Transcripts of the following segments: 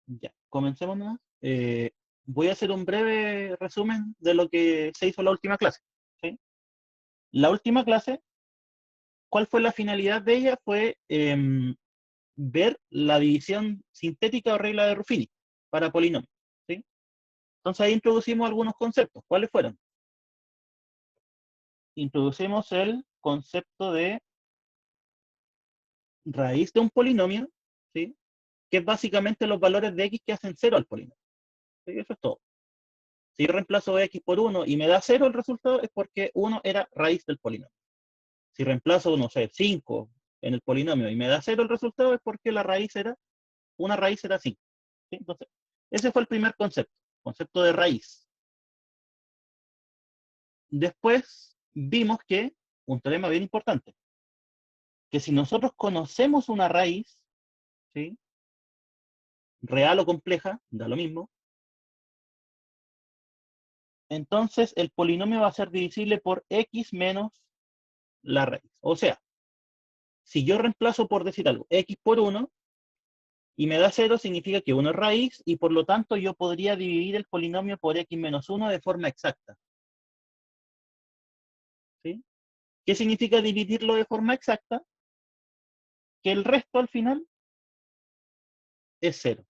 Ya, comencemos nomás. Voy a hacer un breve resumen de lo que se hizo en la última clase. ¿Sí? La última clase, ¿cuál fue la finalidad de ella? Fue ver la división sintética o regla de Ruffini para polinomios. ¿Sí? Entonces ahí introducimos algunos conceptos. ¿Cuáles fueron? Introducimos el concepto de raíz de un polinomio, ¿sí? Que es básicamente los valores de x que hacen cero al polinomio. ¿Sí? Eso es todo. Si yo reemplazo x por 1 y me da 0 el resultado, es porque 1 era raíz del polinomio. Si reemplazo, no sé, 5 en el polinomio y me da 0 el resultado, es porque una raíz era 5. ¿Sí? Entonces, ese fue el primer concepto de raíz. Después vimos que, un teorema bien importante, que si nosotros conocemos una raíz, ¿sí? Real o compleja, da lo mismo, entonces el polinomio va a ser divisible por x menos la raíz. O sea, si yo reemplazo, por decir algo, x por 1 y me da 0, significa que 1 es raíz y por lo tanto yo podría dividir el polinomio por x menos 1 de forma exacta. ¿Sí? ¿Qué significa dividirlo de forma exacta? Que el resto al final es 0.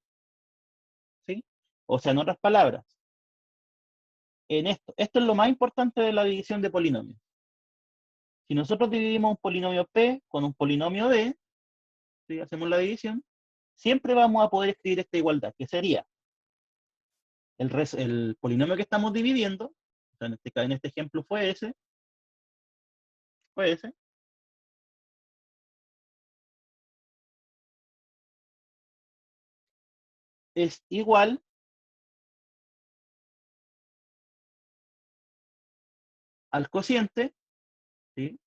¿Sí? O sea, en otras palabras, esto es lo más importante de la división de polinomios. Si nosotros dividimos un polinomio P con un polinomio D, ¿sí? Hacemos la división, siempre vamos a poder escribir esta igualdad, que sería el polinomio que estamos dividiendo, o sea, en este ejemplo fue ese, es igual al cociente, ¿sí?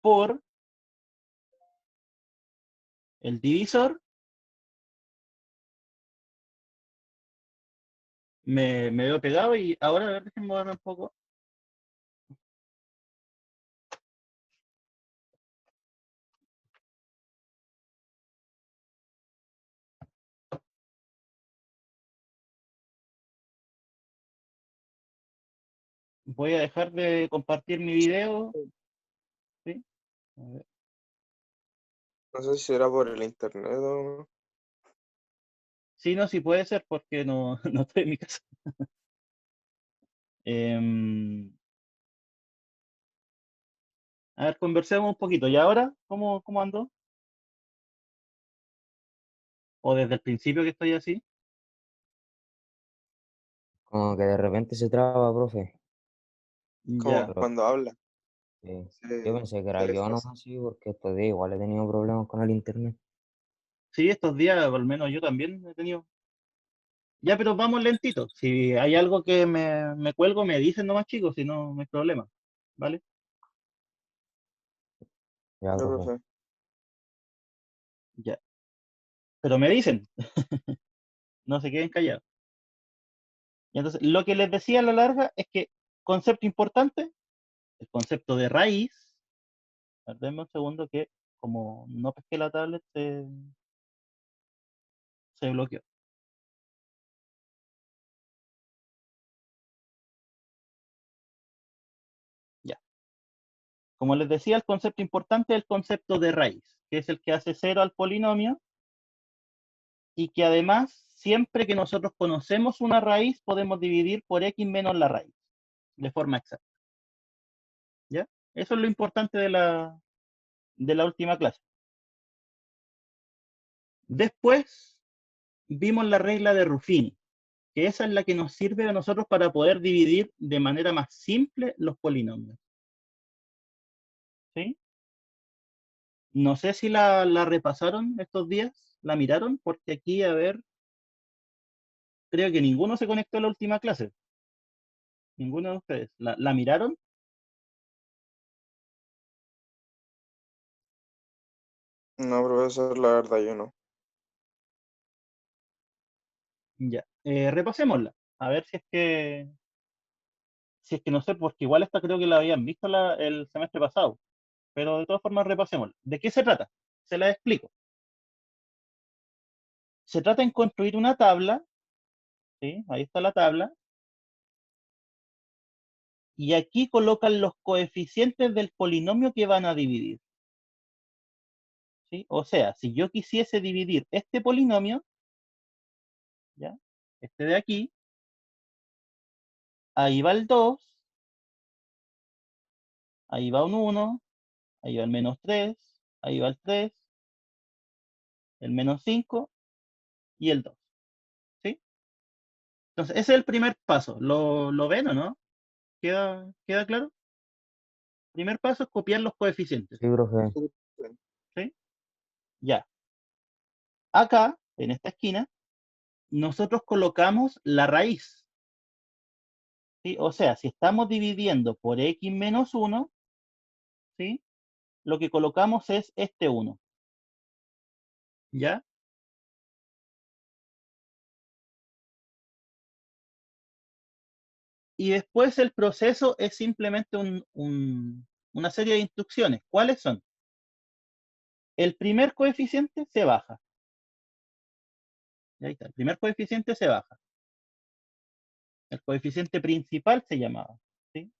Por el divisor, me veo pegado y ahora a ver, déjenme moverme un poco. Voy a dejar de compartir mi video, ¿sí? A ver. No sé si será por el internet o no. Sí, no, sí puede ser porque no, no estoy en mi casa. A ver, conversemos un poquito. ¿Y ahora cómo ando? ¿O desde el principio que estoy así? Como que de repente se traba, profe. Como Ya. Pero cuando habla, yo se, pensé que se era yo desfasa. nomás, sí, porque estos días igual he tenido problemas con el internet. Sí, estos días, al menos yo también he tenido. Ya, pero vamos lentito. Si hay algo que me cuelgo, me dicen nomás, chicos, si no, no hay problema. ¿Vale? Ya, Ya, profe. profe. Ya. Pero me dicen, no se queden callados. Y entonces, lo que les decía a la larga es que, concepto importante, el concepto de raíz. Denme un segundo que, como no pesqué la tablet, se bloqueó. Ya. Como les decía, el concepto importante es el concepto de raíz, que es el que hace cero al polinomio y que además, siempre que nosotros conocemos una raíz, podemos dividir por x menos la raíz, de forma exacta. ¿Ya? Eso es lo importante de la última clase. Después vimos la regla de Ruffini, que esa es la que nos sirve a nosotros para poder dividir de manera más simple los polinomios. ¿Sí? No sé si la repasaron estos días, la miraron, porque aquí, a ver, creo que ninguno se conectó a la última clase. Ninguno de ustedes. ¿La miraron? No, profesor, la verdad yo no. Ya. Repasémosla. A ver si es que no sé, porque igual esta creo que la habían visto el semestre pasado. Pero de todas formas, repasémosla. ¿De qué se trata? Se la explico. se trata de construir una tabla, ¿sí? Ahí está la tabla, y aquí colocan los coeficientes del polinomio que van a dividir, ¿sí? O sea, si yo quisiese dividir este polinomio, ¿ya? Este de aquí, ahí va el 2, ahí va un 1, ahí va el -3, ahí va el 3, el -5 y el 2, ¿sí? Entonces, ese es el primer paso. ¿Lo ven o no? ¿Queda claro? Primer paso es copiar los coeficientes, Sí, profe. Sí. ¿sí? Ya. Acá, en esta esquina, nosotros colocamos la raíz, ¿sí? O sea, si estamos dividiendo por x menos 1, ¿sí? Lo que colocamos es este 1, ¿ya? Y después el proceso es simplemente una serie de instrucciones. ¿Cuáles son? El primer coeficiente se baja. Ahí está, el primer coeficiente se baja. El coeficiente principal se llamaba, ¿sí?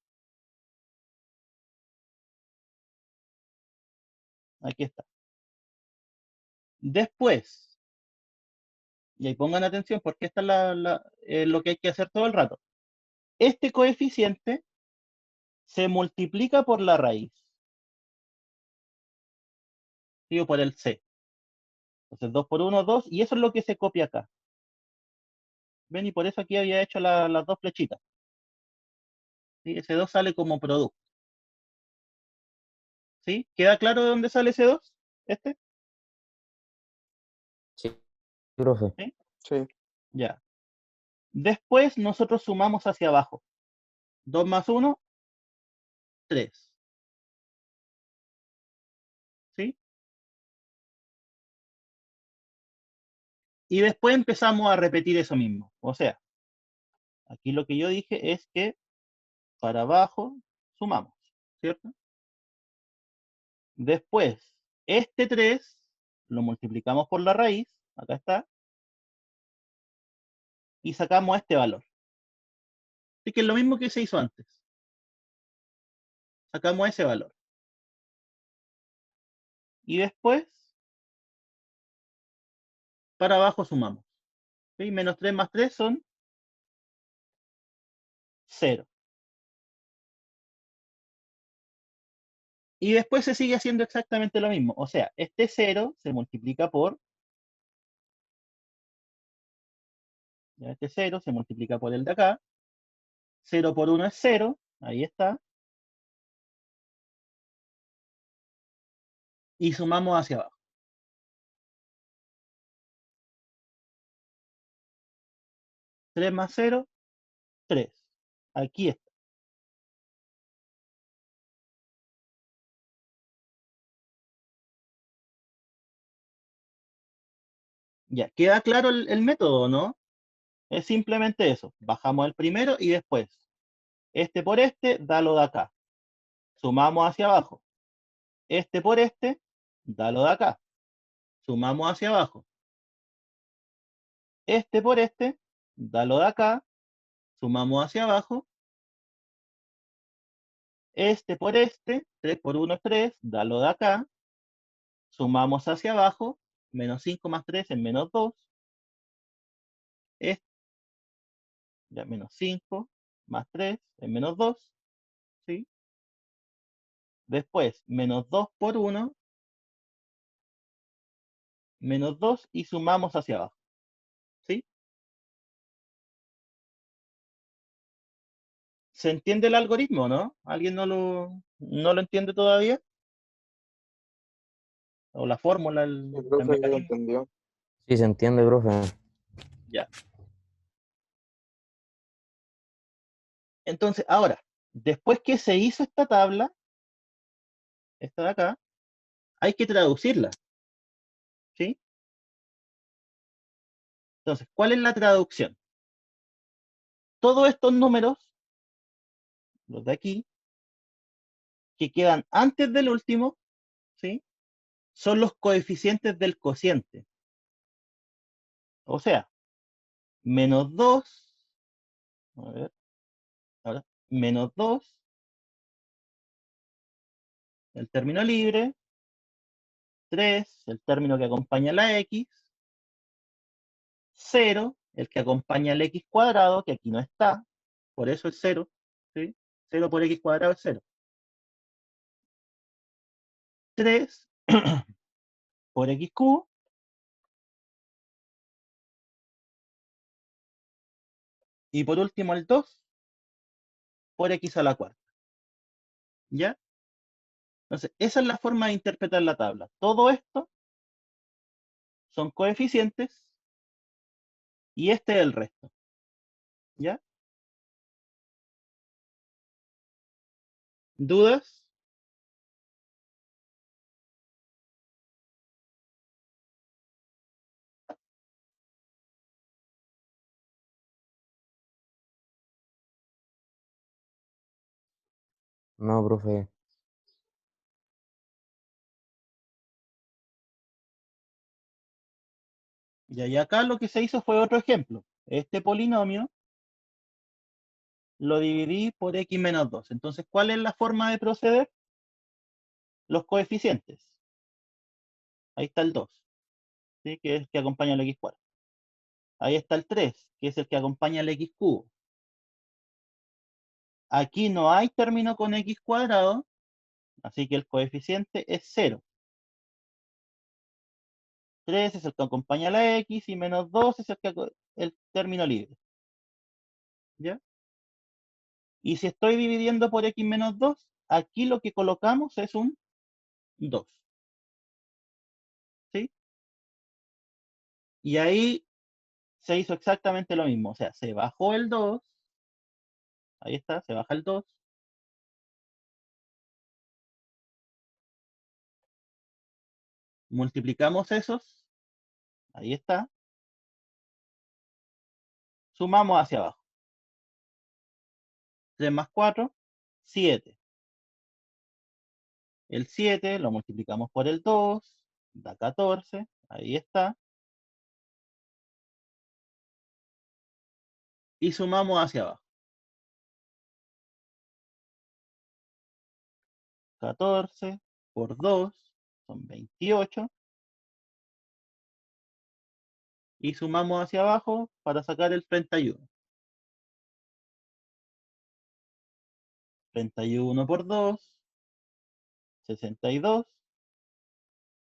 Aquí está. Después, y ahí pongan atención porque esta es lo que hay que hacer todo el rato. Este coeficiente se multiplica por la raíz, ¿sí? O por el c. Entonces 2 por 1, 2, y eso es lo que se copia acá. ¿Ven? Y por eso aquí había hecho las dos flechitas, ¿sí? Ese 2 sale como producto, ¿sí? ¿Queda claro de dónde sale ese 2? ¿Este? Sí, profe. ¿Sí? Sí. Ya. Después nosotros sumamos hacia abajo. 2 más 1, 3. ¿Sí? Y después empezamos a repetir eso mismo. O sea, aquí lo que yo dije es que para abajo sumamos, ¿cierto? Después, este 3 lo multiplicamos por la raíz, acá está, y sacamos este valor. Así que es lo mismo que se hizo antes. Sacamos ese valor. Y después, para abajo sumamos. ¿Sí? Menos 3 más 3 son 0. Y después se sigue haciendo exactamente lo mismo. O sea, este 0 se multiplica por, ya este 0 se multiplica por el de acá. 0 por 1 es 0, ahí está. Y sumamos hacia abajo. 3 más 0, 3. Aquí está. Ya, ¿queda claro el método, no? Es simplemente eso. Bajamos el primero y después, este por este, da lo de acá. Sumamos hacia abajo. Este por este, da lo de acá. Sumamos hacia abajo. Este por este, da lo de acá. Sumamos hacia abajo. Este por este, 3 por 1 es 3, da lo de acá. Sumamos hacia abajo. Menos 5 más 3 es menos 2. Este, ya menos 5 más 3 es menos 2. ¿Sí? Después, menos 2 por 1, menos 2 y sumamos hacia abajo. ¿Sí? ¿Se entiende el algoritmo, no? ¿Alguien no lo entiende todavía? ¿O la fórmula, El el profe sí lo mecanismo? entendió. Sí, se entiende, profe. Ya. Entonces, ahora, después que se hizo esta tabla, esta de acá, hay que traducirla. ¿Sí? Entonces, ¿cuál es la traducción? Todos estos números, los de aquí, que quedan antes del último, ¿sí? Son los coeficientes del cociente. O sea, menos 2, a ver, ahora, menos 2, el término libre, 3, el término que acompaña la x, 0, el que acompaña el x cuadrado, que aquí no está, por eso es 0, ¿sí? 0 por x cuadrado es 0. 3 por x cubo, y por último el 2 por x a la cuarta. ¿Ya? Entonces, esa es la forma de interpretar la tabla. Todo esto son coeficientes y este es el resto. ¿Ya? ¿Dudas? No, profe. Y acá lo que se hizo fue otro ejemplo. Este polinomio lo dividí por x menos 2. Entonces, ¿cuál es la forma de proceder? Los coeficientes. Ahí está el 2, ¿sí? Que es el que acompaña al x cuadrado. Ahí está el 3, que es el que acompaña al x cubo. Aquí no hay término con x cuadrado, así que el coeficiente es 0. 3 es el que acompaña a la x y menos 2 es el término libre. ¿Ya? Y si estoy dividiendo por x menos 2, aquí lo que colocamos es un 2. ¿Sí? Y ahí se hizo exactamente lo mismo. O sea, se bajó el 2. Ahí está, se baja el 2. Multiplicamos esos. Ahí está. Sumamos hacia abajo. 3 más 4, 7. El 7 lo multiplicamos por el 2, da 14. Ahí está. Y sumamos hacia abajo. 14 por 2 son 28. Y sumamos hacia abajo para sacar el 31. 31 por 2, 62.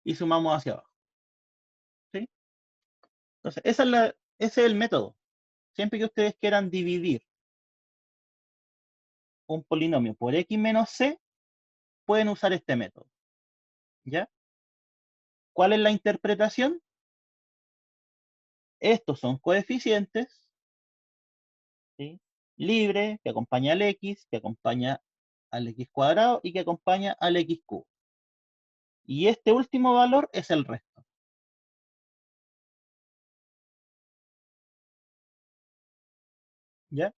Y sumamos hacia abajo. ¿Sí? Entonces, ese es el método. Siempre que ustedes quieran dividir un polinomio por x menos c, pueden usar este método. ¿Ya? ¿Cuál es la interpretación? Estos son coeficientes, ¿sí? Libre, que acompaña al x, que acompaña al x cuadrado y que acompaña al x cubo. Y este último valor es el resto. ¿Ya?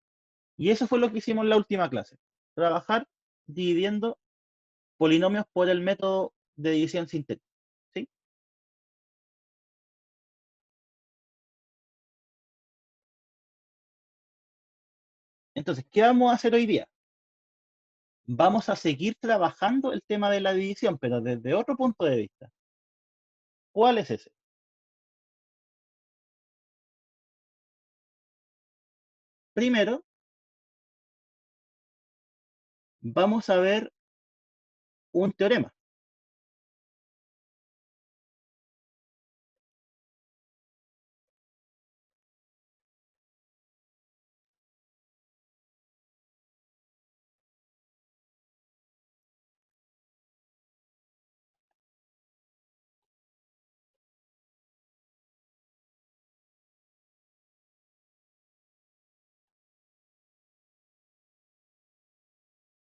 Y eso fue lo que hicimos en la última clase. Trabajar dividiendo polinomios por el método de división sintética. ¿Sí? Entonces, ¿qué vamos a hacer hoy día? Vamos a seguir trabajando el tema de la división, pero desde otro punto de vista. ¿Cuál es ese? Primero, vamos a ver un teorema.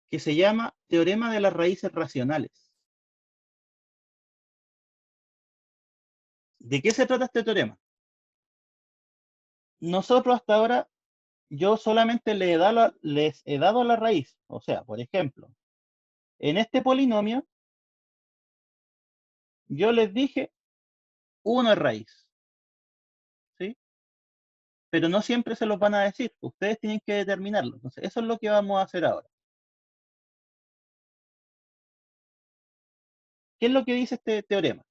Que se llama teorema de las raíces racionales. ¿De qué se trata este teorema? Nosotros hasta ahora, yo solamente les he dado la raíz. O sea, por ejemplo, en este polinomio, yo les dije 1 es raíz. ¿Sí? pero no siempre se los van a decir. Ustedes tienen que determinarlo. Entonces, eso es lo que vamos a hacer ahora. ¿Qué es lo que dice este teorema?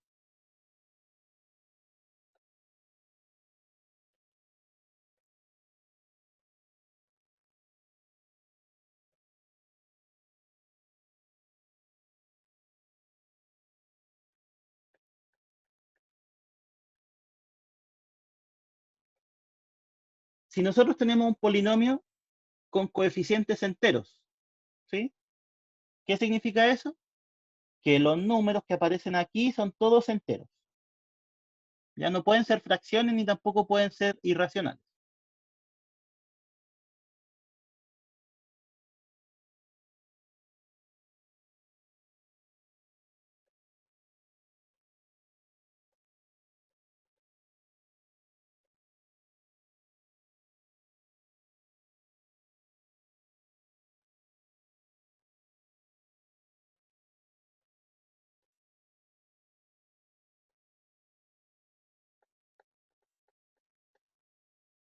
Si nosotros tenemos un polinomio con coeficientes enteros, ¿sí? ¿Qué significa eso? Que los números que aparecen aquí son todos enteros. Ya no pueden ser fracciones ni tampoco pueden ser irracionales.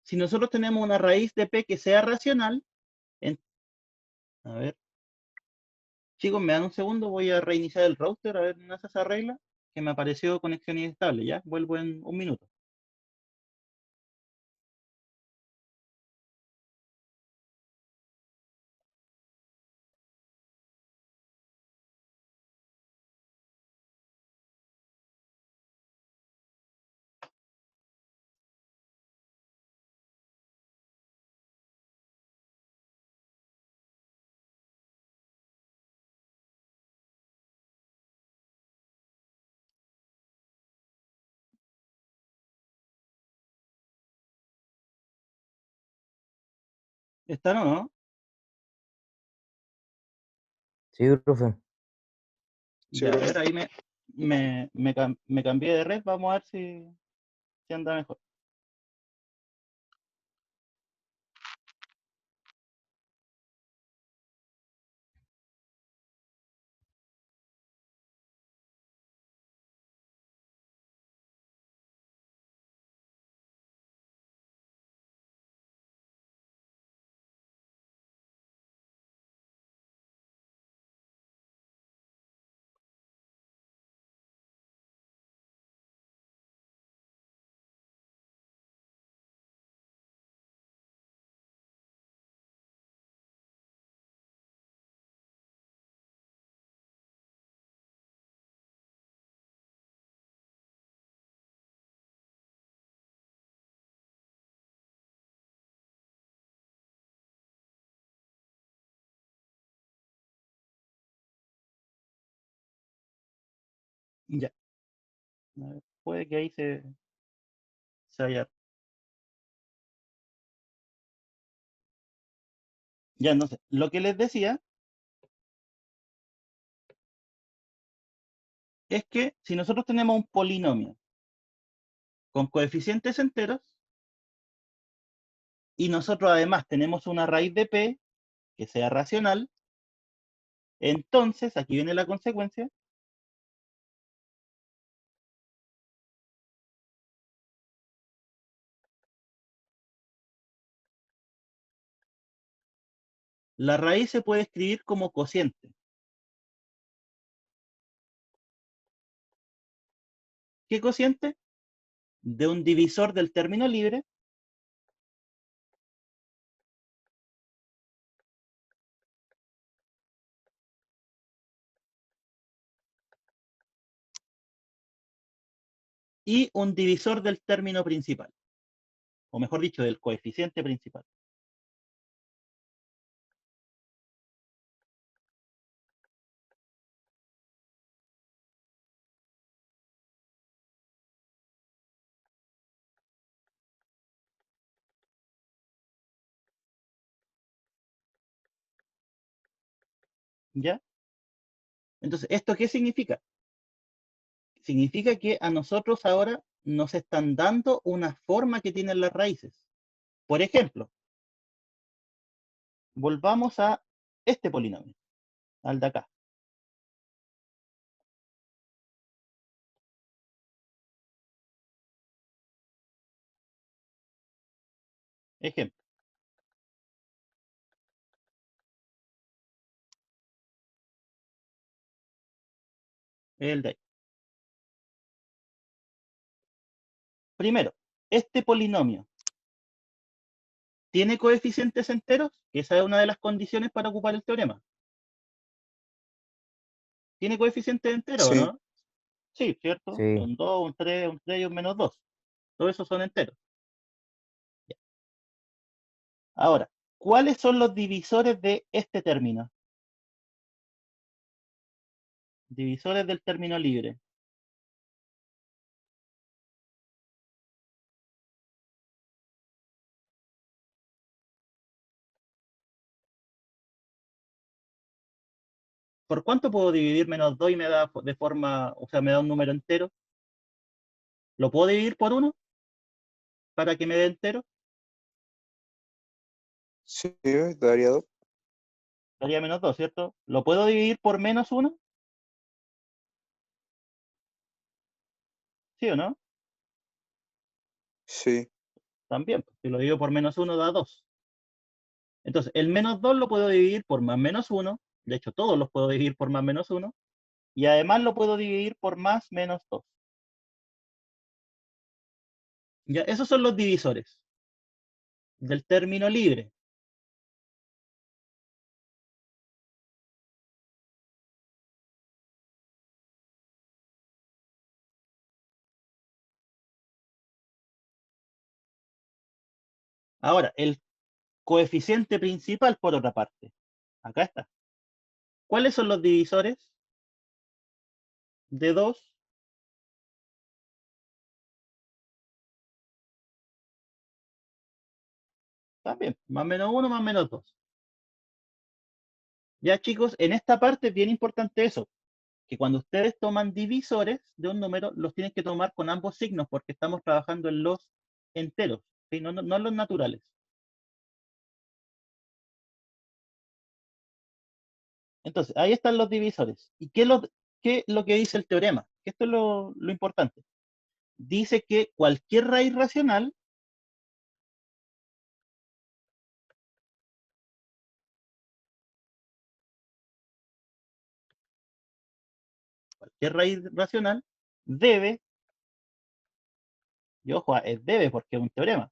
Si nosotros tenemos una raíz de p que sea racional, en- a ver, chicos, me dan un segundo, voy a reiniciar el router, a ver, no se arregla, que me apareció conexión inestable, ¿ya? Vuelvo en un minuto. ¿Están o no? Sí, profe. Sí, Ya, a profe. ver, ahí me cambié de red, vamos a ver si anda mejor. Ya, a ver, puede que ahí se haya. Ya, no sé. Lo que les decía es que si nosotros tenemos un polinomio con coeficientes enteros y nosotros además tenemos una raíz de p que sea racional, entonces, aquí viene la consecuencia, la raíz se puede escribir como cociente. ¿Qué cociente? De un divisor del término libre y un divisor del término principal, o mejor dicho, del coeficiente principal. ¿Ya? Entonces, ¿esto qué significa? Significa que a nosotros ahora nos están dando una forma que tienen las raíces. Por ejemplo, volvamos a este polinomio, al de acá. Ejemplo. El de ahí. Primero, este polinomio ¿tiene coeficientes enteros? Esa es una de las condiciones para ocupar el teorema. ¿Tiene coeficientes enteros o Sí, no? Sí, ¿cierto? Sí. Un 2, un 3, un 3 y un menos 2. Todos esos son enteros. Ya. Ahora, ¿cuáles son los divisores de este término? Divisores del término libre. ¿Por cuánto puedo dividir menos 2 y me da de forma, o sea, me da un número entero? ¿Lo puedo dividir por 1 para que me dé entero? sí, daría 2. Daría menos 2, ¿cierto? ¿Lo puedo dividir por menos 1? ¿Sí o no? Sí, También, pues, si lo divido por menos 1 da 2. Entonces, el menos 2 lo puedo dividir por más menos 1. De hecho, todos los puedo dividir por más menos 1. Y además lo puedo dividir por más menos 2. Ya, esos son los divisores del término libre. Ahora, el coeficiente principal, por otra parte. Acá está. ¿Cuáles son los divisores de 2? También, más menos 1, más menos 2. Ya, chicos, en esta parte es bien importante eso, que cuando ustedes toman divisores de un número, los tienen que tomar con ambos signos, porque estamos trabajando en los enteros, ¿sí? No en los naturales. Entonces, ahí están los divisores. ¿Y qué es lo que dice el teorema? Esto es lo importante. Dice que cualquier raíz racional debe, y ojo, es debe porque es un teorema,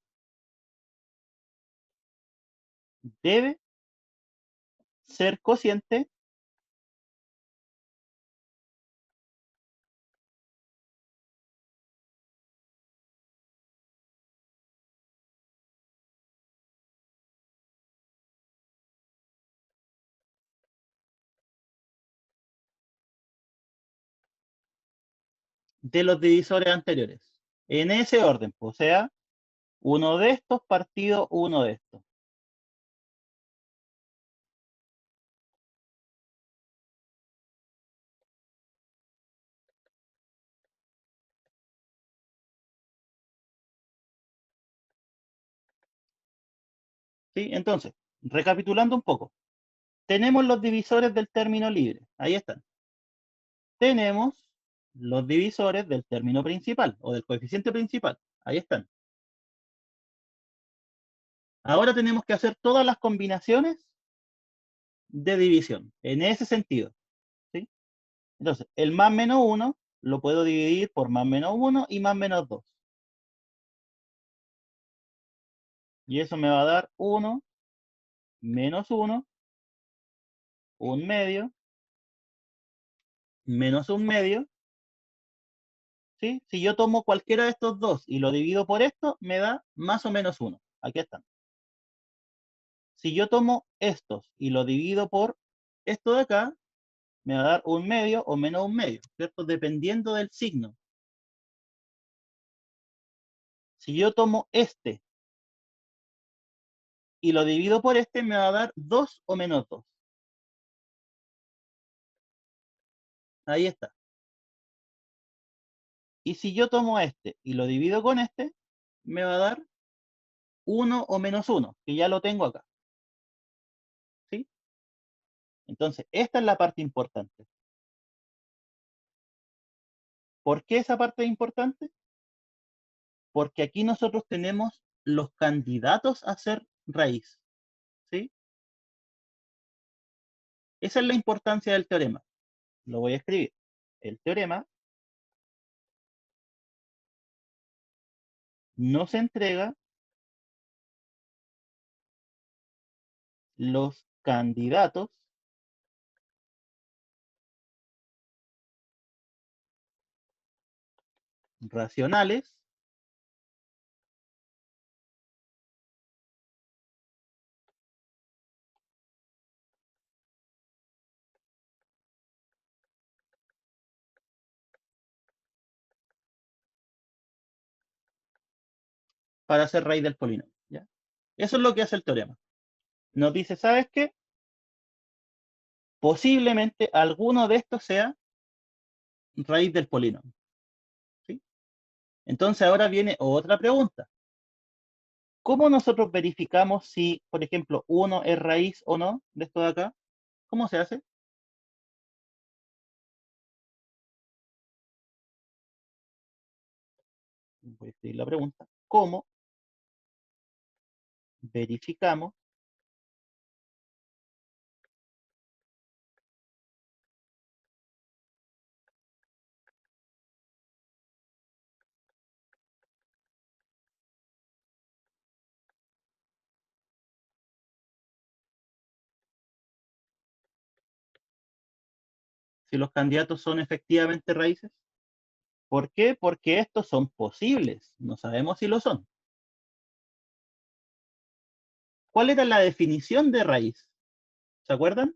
debe ser cociente de los divisores anteriores. En ese orden, o sea, uno de estos partido uno de estos. ¿Sí? Entonces, recapitulando un poco, tenemos los divisores del término libre. Ahí están. Tenemos los divisores del término principal o del coeficiente principal. Ahí están. Ahora tenemos que hacer todas las combinaciones de división, en ese sentido. ¿Sí? Entonces, el más menos 1 lo puedo dividir por más menos 1 y más menos 2. Y eso me va a dar 1 menos 1, un medio, menos un medio. ¿Sí? Si yo tomo cualquiera de estos dos y lo divido por esto, me da más o menos 1. Aquí están. Si yo tomo estos y lo divido por esto de acá, me va a dar un medio o menos un medio, ¿cierto? Dependiendo del signo. Si yo tomo este y lo divido por este, me va a dar 2 o menos 2. Ahí está. Y si yo tomo este y lo divido con este, me va a dar 1 o menos 1, que ya lo tengo acá. ¿Sí? Entonces, esta es la parte importante. ¿Por qué esa parte es importante? Porque aquí nosotros tenemos los candidatos a ser raíz. ¿Sí? Esa es la importancia del teorema. Lo voy a escribir. El teorema nos entrega los candidatos racionales para ser raíz del polinomio. ¿Ya? Eso es lo que hace el teorema. Nos dice, ¿sabes qué? Posiblemente alguno de estos sea raíz del polinomio. ¿Sí? Entonces ahora viene otra pregunta. ¿Cómo nosotros verificamos si, por ejemplo, uno es raíz o no de esto de acá? ¿Cómo se hace? Voy a escribir la pregunta. ¿Cómo verificamos si los candidatos son efectivamente raíces? ¿Por qué? Porque estos son posibles. No sabemos si lo son. ¿Cuál era la definición de raíz? ¿Se acuerdan?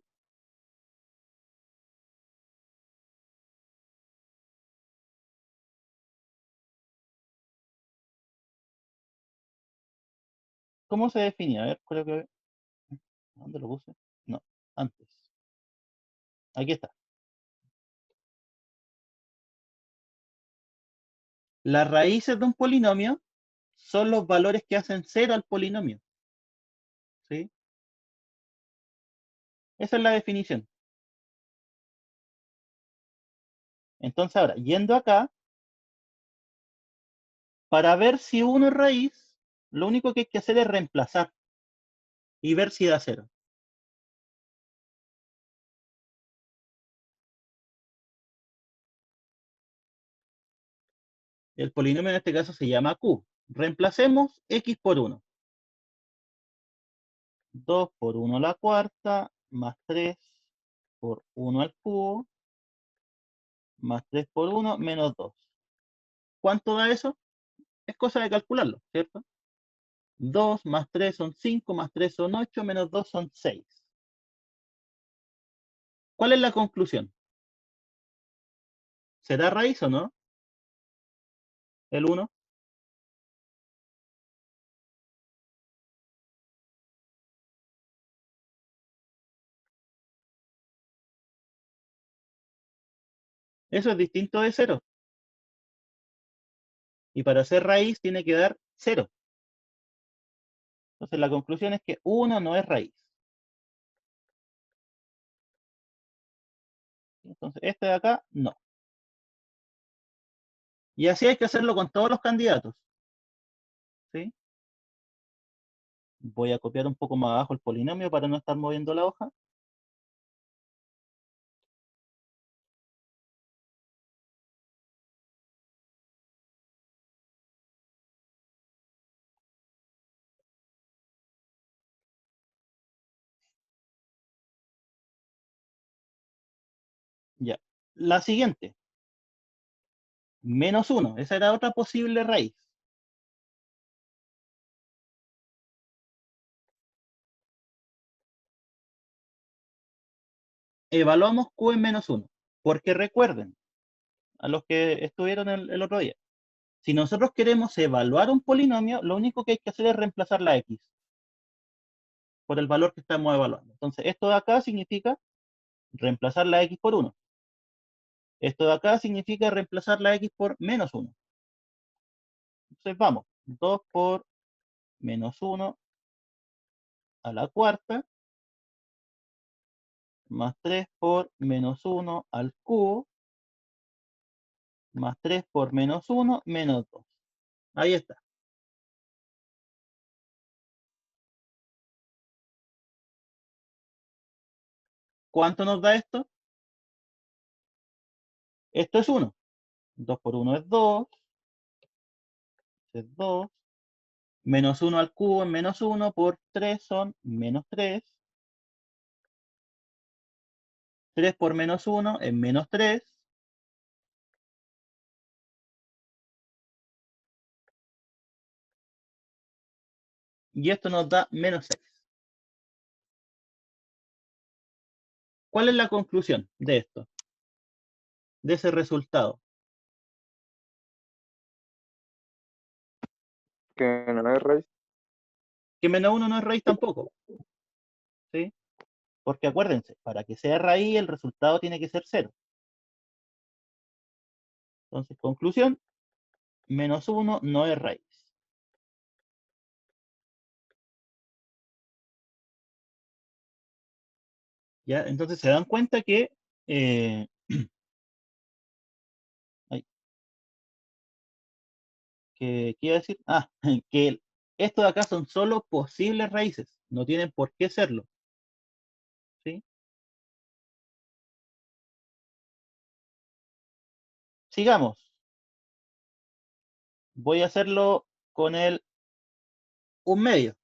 ¿Cómo se definía? A ver, creo que... ¿Dónde lo puse? No, antes. Aquí está. Las raíces de un polinomio son los valores que hacen cero al polinomio. ¿Sí? Esa es la definición. Entonces ahora, yendo acá, para ver si uno es raíz, lo único que hay que hacer es reemplazar y ver si da cero. El polinomio en este caso se llama Q. Reemplacemos X por 1. 2 por 1 a la cuarta, más 3 por 1 al cubo, más 3 por 1, menos 2. ¿Cuánto da eso? Es cosa de calcularlo, ¿cierto? 2 más 3 son 5, más 3 son 8, menos 2 son 6. ¿Cuál es la conclusión? ¿Será raíz o no? El 1. Eso es distinto de 0. Y para ser raíz tiene que dar 0. Entonces la conclusión es que 1 no es raíz. Entonces este de acá, no. Y así hay que hacerlo con todos los candidatos. ¿Sí? Voy a copiar un poco más abajo el polinomio para no estar moviendo la hoja. Ya. La siguiente. Menos 1. Esa era otra posible raíz. Evaluamos Q en menos 1. Porque recuerden, a los que estuvieron el otro día, si nosotros queremos evaluar un polinomio, lo único que hay que hacer es reemplazar la X por el valor que estamos evaluando. Entonces, esto de acá significa reemplazar la X por 1. Esto de acá significa reemplazar la X por menos 1. Entonces, vamos. 2 por menos 1 a la cuarta, más 3 por menos 1 al cubo, más 3 por menos 1, menos 2. Ahí está. ¿Cuánto nos da esto? Esto es 1. 2 por 1 es 2. Es 2. Menos 1 al cubo es menos 1 por 3 son menos 3. 3 por menos 1 es menos 3. Y esto nos da menos 6. ¿Cuál es la conclusión de esto? De ese resultado. Que no es raíz. Que menos 1 no es raíz tampoco. ¿Sí? Porque acuérdense, para que sea raíz el resultado tiene que ser 0. Entonces, conclusión, menos 1 no es raíz. ¿Ya? Entonces se dan cuenta que ¿qué iba a decir? Que esto de acá son solo posibles raíces, no tienen por qué serlo. ¿Sí? Sigamos. Voy a hacerlo con el 1/2.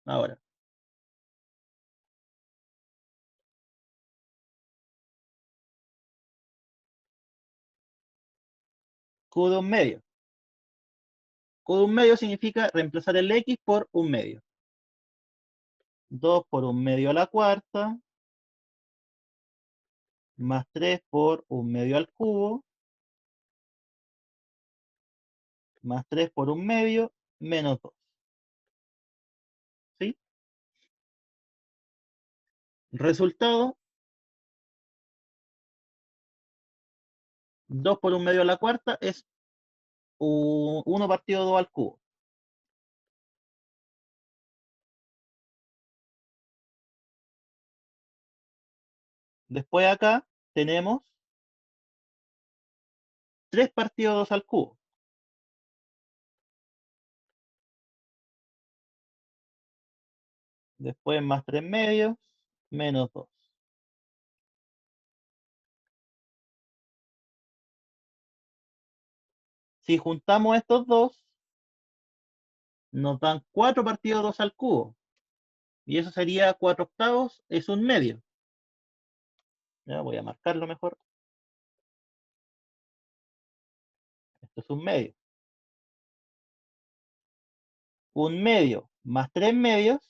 Ahora. Q de 1/2. Q de 1/2 significa reemplazar el X por 1/2. 2 por 1/2 a la cuarta, más 3 por 1/2 al cubo, más 3 por 1/2, menos 2. ¿Sí? Resultado, 2 por 1/2 a la cuarta es 1 partido 2 al cubo. Después acá tenemos 3 partido 2 al cubo. Después más 3 medios, menos 2. Si juntamos estos dos, nos dan 4 partido 2 al cubo. Y eso sería 4 octavos, es un medio. Ya voy a marcarlo mejor. Esto es un medio. Un medio más 3 medios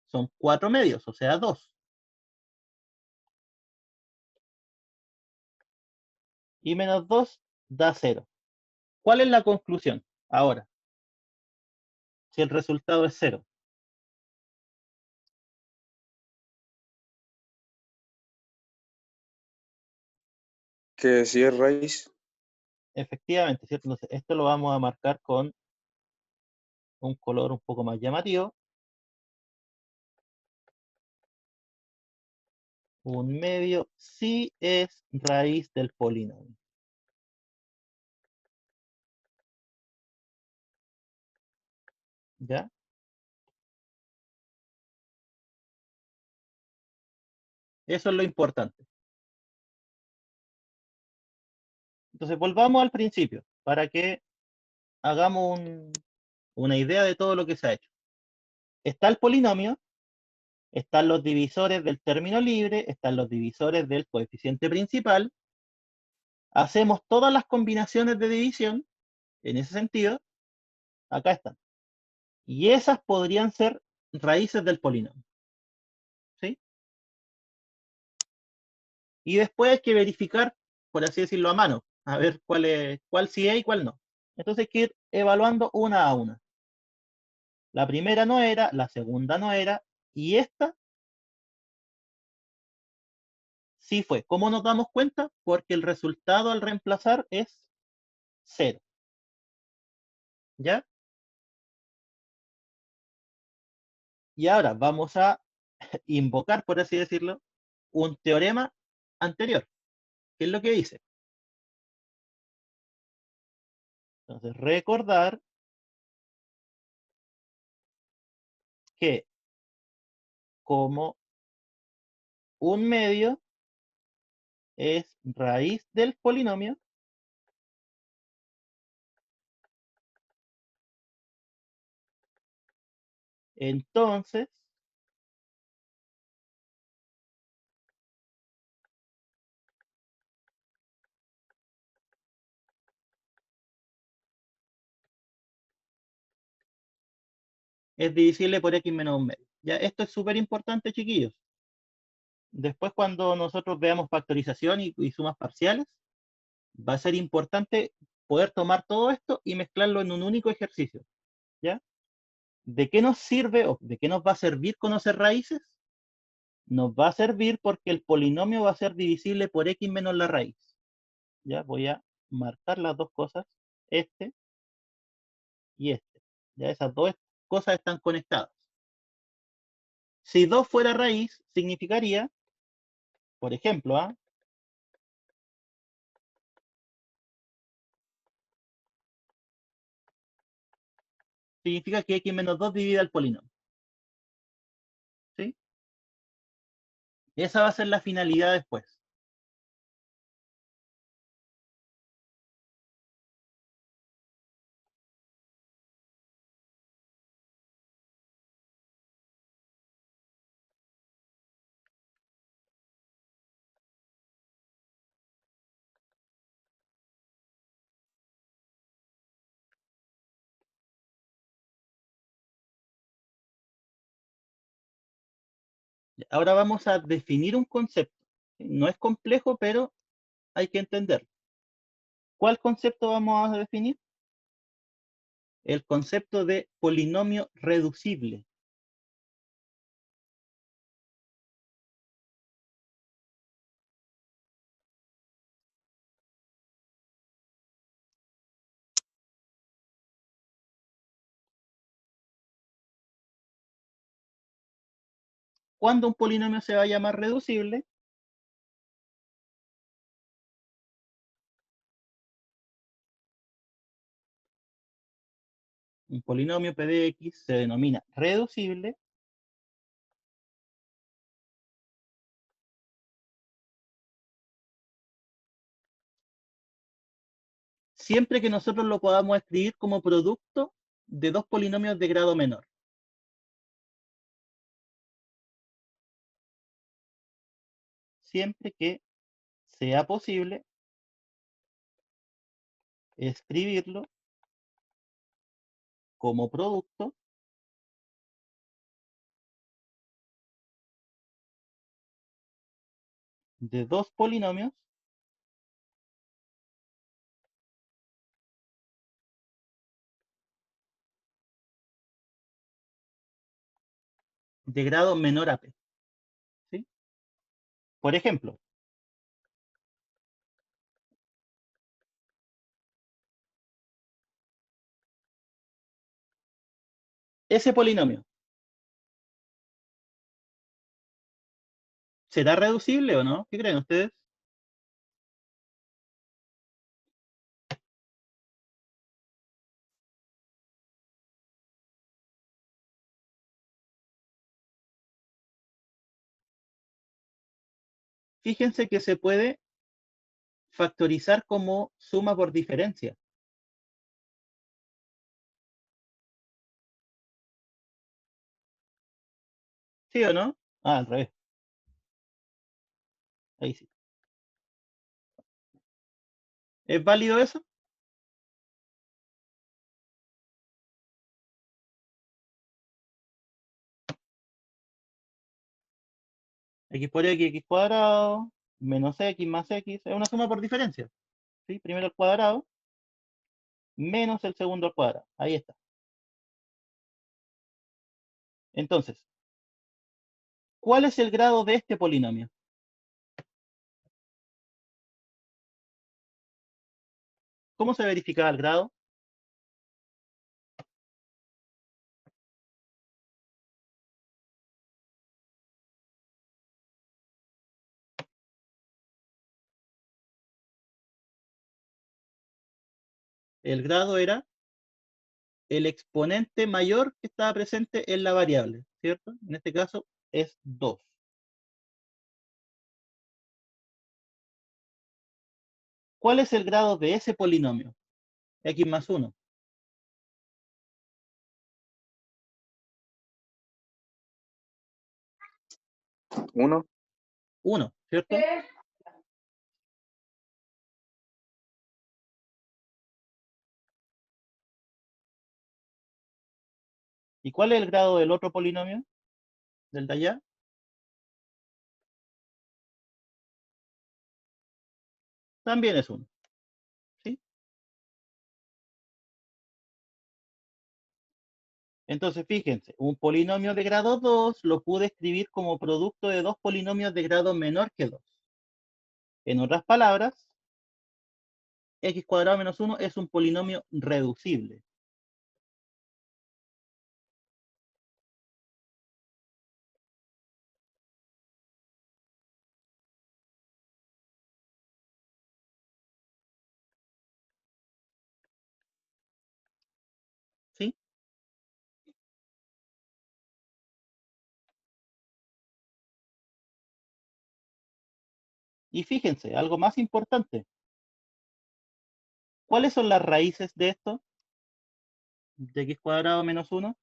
son 4 medios, o sea 2. Y menos 2 da 0. ¿Cuál es la conclusión? Ahora, si el resultado es 0. Que si es raíz. Efectivamente, ¿cierto? Entonces, esto lo vamos a marcar con un color un poco más llamativo. Un medio sí es raíz del polinomio. ¿Ya? Eso es lo importante. Entonces, volvamos al principio para que hagamos una idea de todo lo que se ha hecho. Está el polinomio, están los divisores del término libre, están los divisores del coeficiente principal. Hacemos todas las combinaciones de división, en ese sentido, acá están. Y esas podrían ser raíces del polinomio. ¿Sí? Y después hay que verificar, por así decirlo, a mano, a ver cuál sí es y cuál no. Entonces hay que ir evaluando una a una. La primera no era, la segunda no era, y esta sí fue. ¿Cómo nos damos cuenta? Porque el resultado al reemplazar es 0. ¿Ya? Y ahora vamos a invocar, por así decirlo, un teorema anterior. ¿Qué es lo que dice? Entonces, recordar que como un medio es raíz del polinomio entonces es divisible por x menos un medio. Ya, esto es súper importante, chiquillos. Después, cuando nosotros veamos factorización y sumas parciales, va a ser importante poder tomar todo esto y mezclarlo en un único ejercicio. ¿Ya? ¿De qué nos sirve o de qué nos va a servir conocer raíces? Nos va a servir porque el polinomio va a ser divisible por x menos la raíz. Ya, voy a marcar las dos cosas, este y este. Ya, esas dos cosas están conectadas. Si 2 fuera raíz, significaría, por ejemplo, significa que x menos 2 divide al polinomio. ¿Sí? Esa va a ser la finalidad después. Ahora vamos a definir un concepto. No es complejo, pero hay que entenderlo. ¿Cuál concepto vamos a definir? El concepto de polinomio reducible. ¿Cuándo un polinomio se va a llamar reducible? Un polinomio p de x se denomina reducible siempre que nosotros lo podamos escribir como producto de dos polinomios de grado menor. Siempre que sea posible escribirlo como producto de dos polinomios de grado menor a p. ¿Sí? Por ejemplo, ese polinomio, ¿será reducible o no? ¿Qué creen ustedes? Fíjense que se puede factorizar como suma por diferencia. ¿Sí o no? Ah, al revés. Ahí sí. ¿Es válido eso? X por x cuadrado, menos x más x, es una suma por diferencia. ¿Sí? Primero al cuadrado, menos el segundo al cuadrado. Ahí está. Entonces, ¿cuál es el grado de este polinomio? ¿Cómo se verifica el grado? El grado era el exponente mayor que estaba presente en la variable, ¿cierto? En este caso es 2. ¿Cuál es el grado de ese polinomio? X más 1. Uno. 1, ¿cierto? ¿Y cuál es el grado del otro polinomio? ¿Del de allá? También es 1. ¿Sí? Entonces, fíjense, un polinomio de grado 2 lo pude escribir como producto de dos polinomios de grado menor que 2. En otras palabras, x cuadrado menos 1 es un polinomio reducible. ¿Sí? Y fíjense, algo más importante. ¿Cuáles son las raíces de esto? De x cuadrado menos 1.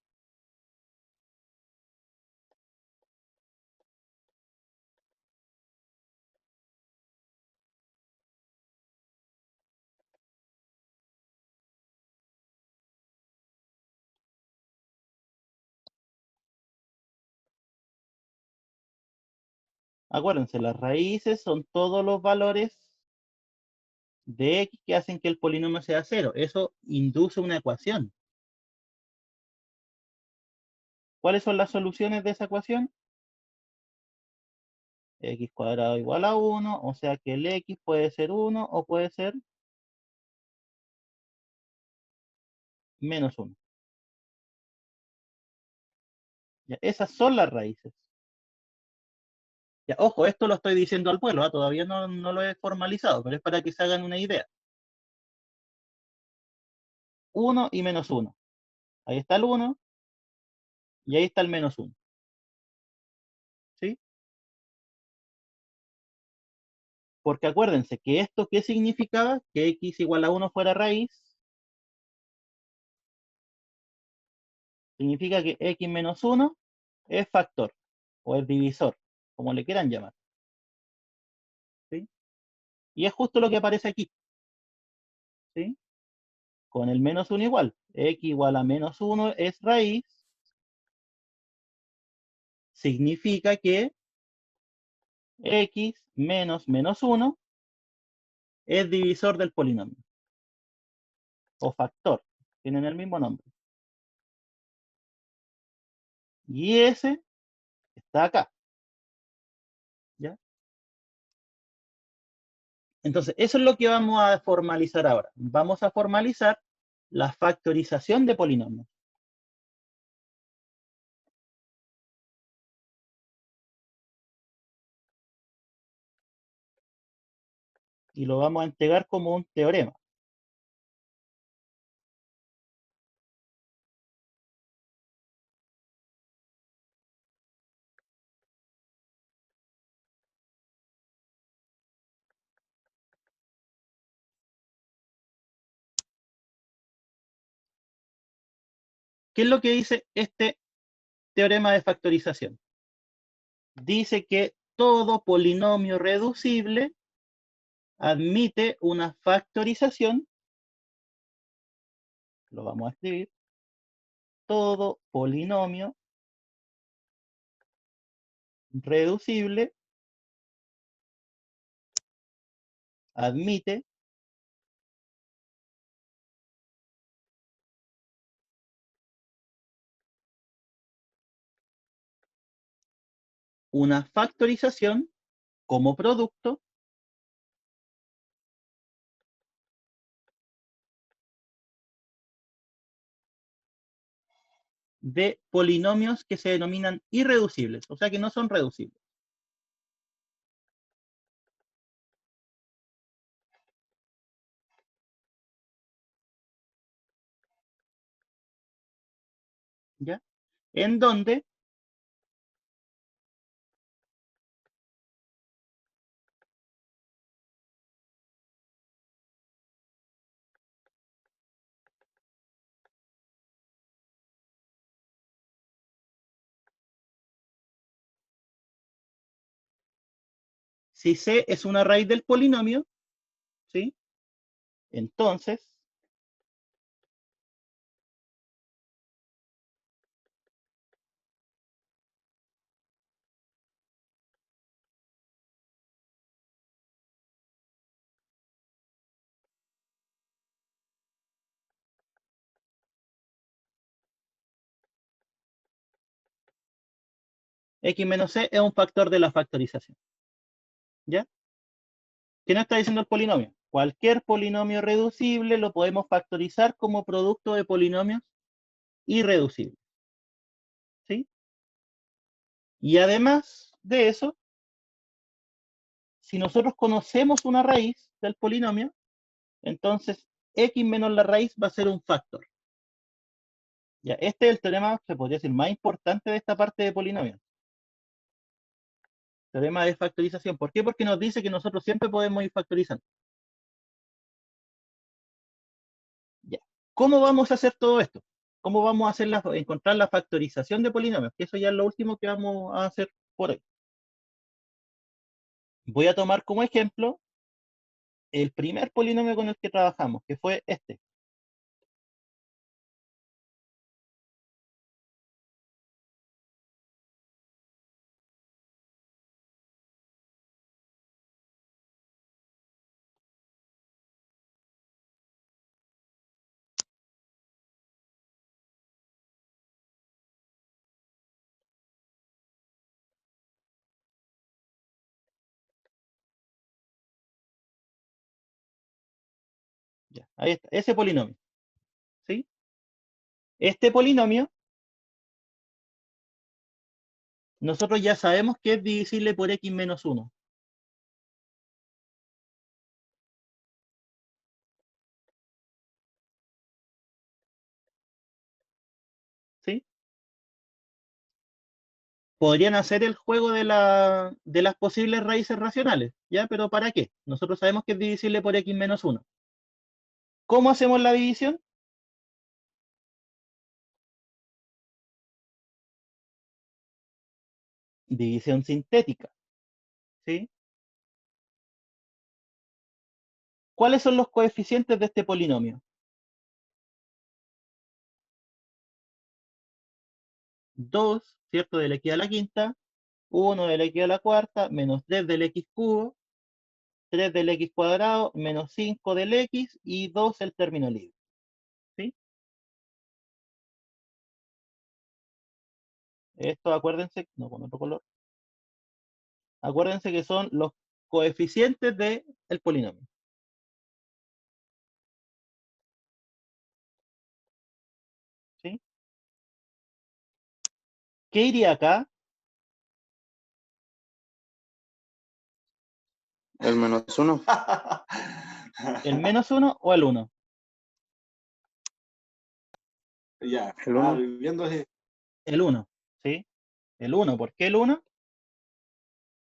Acuérdense, las raíces son todos los valores de x que hacen que el polinomio sea 0. Eso induce una ecuación. ¿Cuáles son las soluciones de esa ecuación? X cuadrado igual a 1, o sea que el x puede ser 1 o puede ser menos 1. Ya, esas son las raíces. Ya, ojo, esto lo estoy diciendo al vuelo, todavía no lo he formalizado, pero es para que se hagan una idea. 1 y menos 1. Ahí está el 1 y ahí está el menos 1. ¿Sí? Porque acuérdense que esto, ¿qué significaba? Que x igual a 1 fuera raíz. Significa que x menos 1 es factor o es divisor, como le quieran llamar. ¿Sí? Y es justo lo que aparece aquí. ¿Sí? Con el menos 1 igual. X igual a menos 1 es raíz. Significa que x menos menos 1 es divisor del polinomio. O factor. Tienen el mismo nombre. Y ese está acá. ¿Ya? Entonces, eso es lo que vamos a formalizar ahora. Vamos a formalizar la factorización de polinomios. Y lo vamos a entregar como un teorema. ¿Qué es lo que dice este teorema de factorización? Dice que todo polinomio reducible admite una factorización, lo vamos a escribir, todo polinomio reducible admite una factorización como producto de polinomios que se denominan irreducibles, o sea que no son reducibles. ¿Ya? En donde Si C es una raíz del polinomio, ¿sí? Entonces, X menos C es un factor de la factorización. ¿Ya? ¿Qué nos está diciendo el polinomio? Cualquier polinomio reducible lo podemos factorizar como producto de polinomios irreducibles. ¿Sí? Y además de eso, si nosotros conocemos una raíz del polinomio, entonces X menos la raíz va a ser un factor. Ya, este es el teorema, se podría decir, más importante de esta parte de polinomios. Teorema de factorización. ¿Por qué? Porque nos dice que nosotros siempre podemos ir factorizando. Ya. ¿Cómo vamos a hacer todo esto? ¿Cómo vamos a hacer encontrar la factorización de polinomios? Que eso ya es lo último que vamos a hacer por hoy. Voy a tomar como ejemplo el primer polinomio con el que trabajamos, que fue este. Ya, ahí está, ese polinomio. ¿Sí? Este polinomio, nosotros ya sabemos que es divisible por x menos 1. ¿Sí? Podrían hacer el juego de las posibles raíces racionales, ¿ya? Pero ¿para qué? Nosotros sabemos que es divisible por x menos 1. ¿Cómo hacemos la división? División sintética, ¿sí? ¿Cuáles son los coeficientes de este polinomio? 2, ¿cierto? Del x a la quinta, 1 del x a la cuarta, menos 3 del x cubo, 3 del x cuadrado, menos 5 del x y 2 el término libre. ¿Sí? Esto acuérdense, no con otro color, acuérdense que son los coeficientes del polinomio. ¿Sí? ¿Qué iría acá? El menos 1. ¿El menos 1 o el 1? Ya, El uno. viendo ese- El 1, ¿sí? El 1, ¿por qué el 1?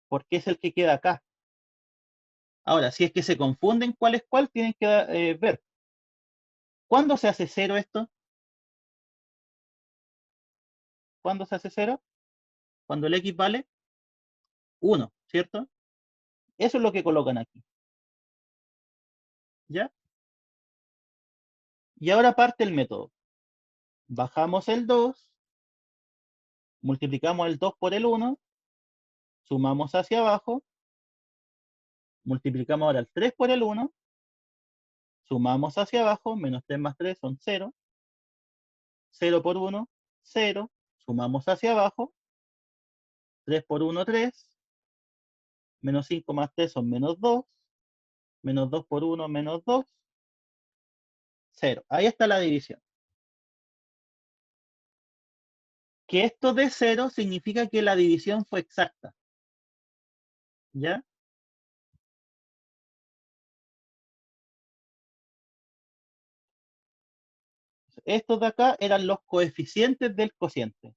Porque es el que queda acá. Ahora, si es que se confunden cuál es cuál, tienen que ver. ¿Cuándo se hace 0 esto? ¿Cuándo se hace 0? Cuando el x vale 1, ¿cierto? Eso es lo que colocan aquí. ¿Ya? Y ahora parte el método. Bajamos el 2, multiplicamos el 2 por el 1, sumamos hacia abajo, multiplicamos ahora el 3 por el 1, sumamos hacia abajo, menos 3 más 3 son 0, 0 por 1, 0, sumamos hacia abajo, 3 por 1, 3, menos 5 más 3 son menos 2, menos 2 por 1, menos 2, 0. Ahí está la división. Que esto de 0 significa que la división fue exacta. ¿Ya? Estos de acá eran los coeficientes del cociente.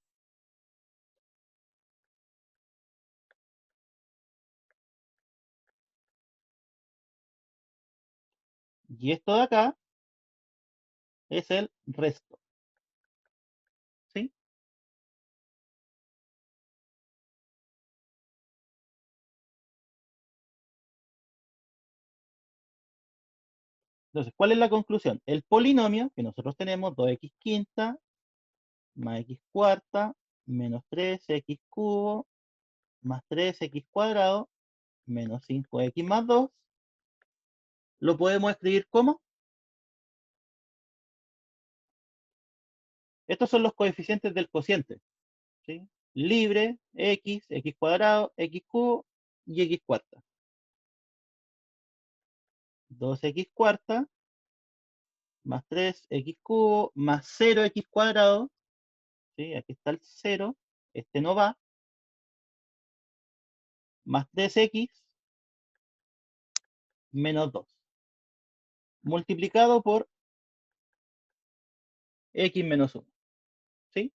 Y esto de acá es el resto. ¿Sí? Entonces, ¿cuál es la conclusión? El polinomio que nosotros tenemos, 2x quinta más x cuarta menos 3x cubo más 3x cuadrado menos 5x más 2, lo podemos escribir como. Estos son los coeficientes del cociente, ¿sí? Libre, x cuadrado, x cubo y x cuarta. 2x cuarta más 3x cubo más 0x cuadrado, ¿sí? Aquí está el 0, este no va, más 3x menos 2, multiplicado por x menos 1, ¿sí?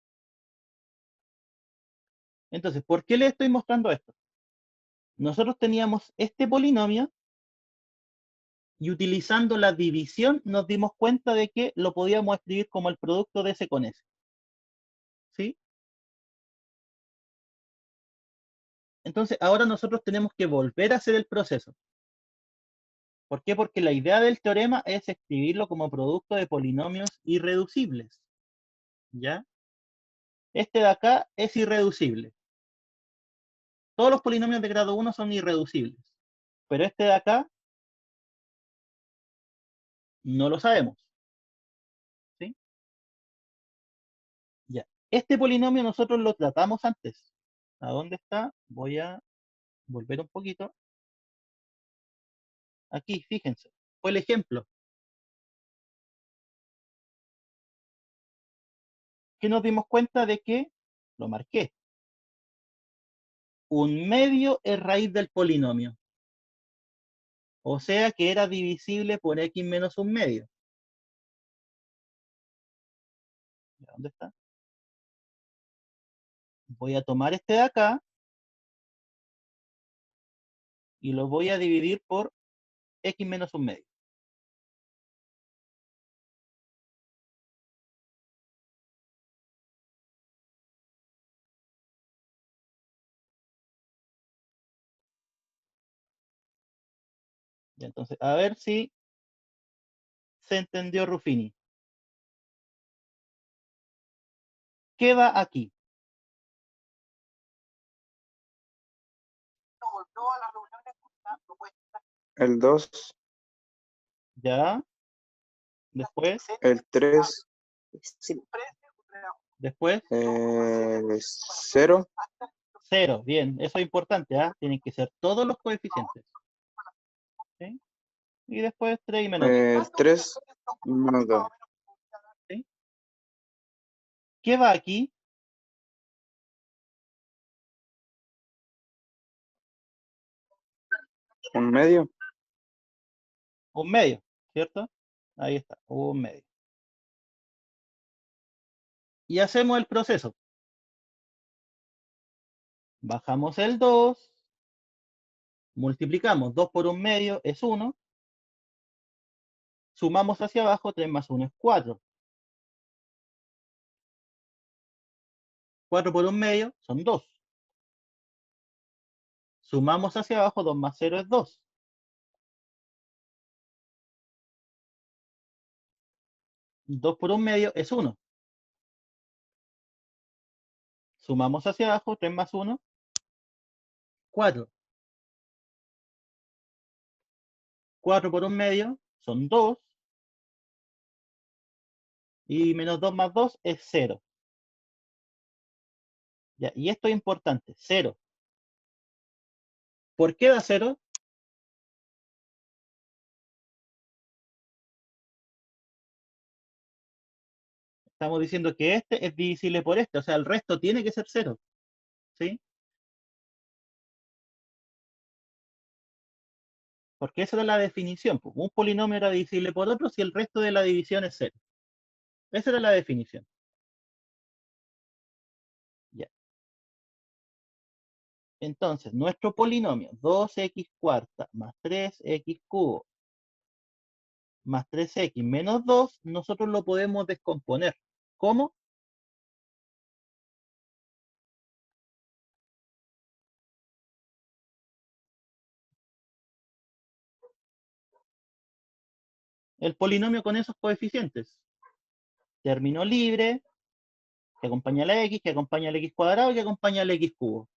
Entonces, ¿por qué le estoy mostrando esto? Nosotros teníamos este polinomio y utilizando la división nos dimos cuenta de que lo podíamos escribir como el producto de ese con ese, ¿sí? Entonces, ahora nosotros tenemos que volver a hacer el proceso. ¿Por qué? Porque la idea del teorema es escribirlo como producto de polinomios irreducibles, ¿ya? Este de acá es irreducible. Todos los polinomios de grado 1 son irreducibles, pero este de acá no lo sabemos, ¿sí? Ya. Este polinomio nosotros lo tratamos antes. ¿A dónde está? Voy a volver un poquito. Aquí, fíjense. Fue el ejemplo. Que nos dimos cuenta de que, lo marqué, un medio es raíz del polinomio. O sea que era divisible por x menos un medio. ¿Dónde está? Voy a tomar este de acá y lo voy a dividir por x menos un medio. Y entonces, a ver si se entendió Ruffini. ¿Qué va aquí? El 2, ¿Ya? Después, el 3, después, 0, 0. Bien, eso es importante, ¿ah? Tienen que ser todos los coeficientes. ¿Sí? Y después 3 y menos 2. el 3, menos 2. ¿Sí? ¿Qué va aquí? Un medio. Un medio, ¿cierto? Ahí está, un medio. Y hacemos el proceso. Bajamos el 2, multiplicamos 2 por un medio es 1, sumamos hacia abajo, 3 más 1 es 4. 4 por un medio son 2. Sumamos hacia abajo, 2 más 0 es 2. 2 por un medio es 1. Sumamos hacia abajo, 3 más 1, 4. 4 por un medio son 2. Y menos 2 más 2 es 0. ¿Ya? Y esto es importante, 0. ¿Por qué da 0? Estamos diciendo que este es divisible por este, o sea, el resto tiene que ser 0. ¿Sí? Porque esa era la definición. Pues. Un polinomio era divisible por otro si el resto de la división es 0. Esa era la definición. Ya. Entonces, nuestro polinomio 2x cuarta más 3x cubo más 3x menos 2, nosotros lo podemos descomponer. ¿Cómo? el polinomio con esos coeficientes. Término libre, que acompaña a la x, que acompaña al x cuadrado y que acompaña al x cubo.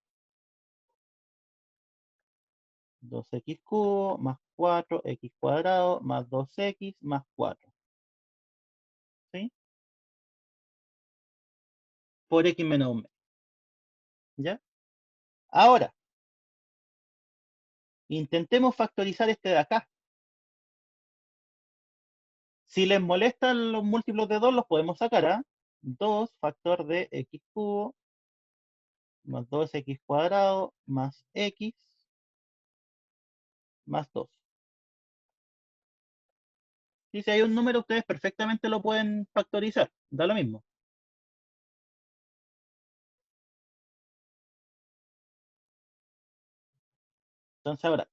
2x cubo más 4x cuadrado más 2x más 4. ¿Sí? Por x menos 1. ¿Ya? Ahora, intentemos factorizar este de acá. Si les molestan los múltiplos de 2, los podemos sacar a 2 factor de x cubo más 2x cuadrado más x más 2. Y si hay un número, ustedes perfectamente lo pueden factorizar. Da lo mismo. Entonces ahora,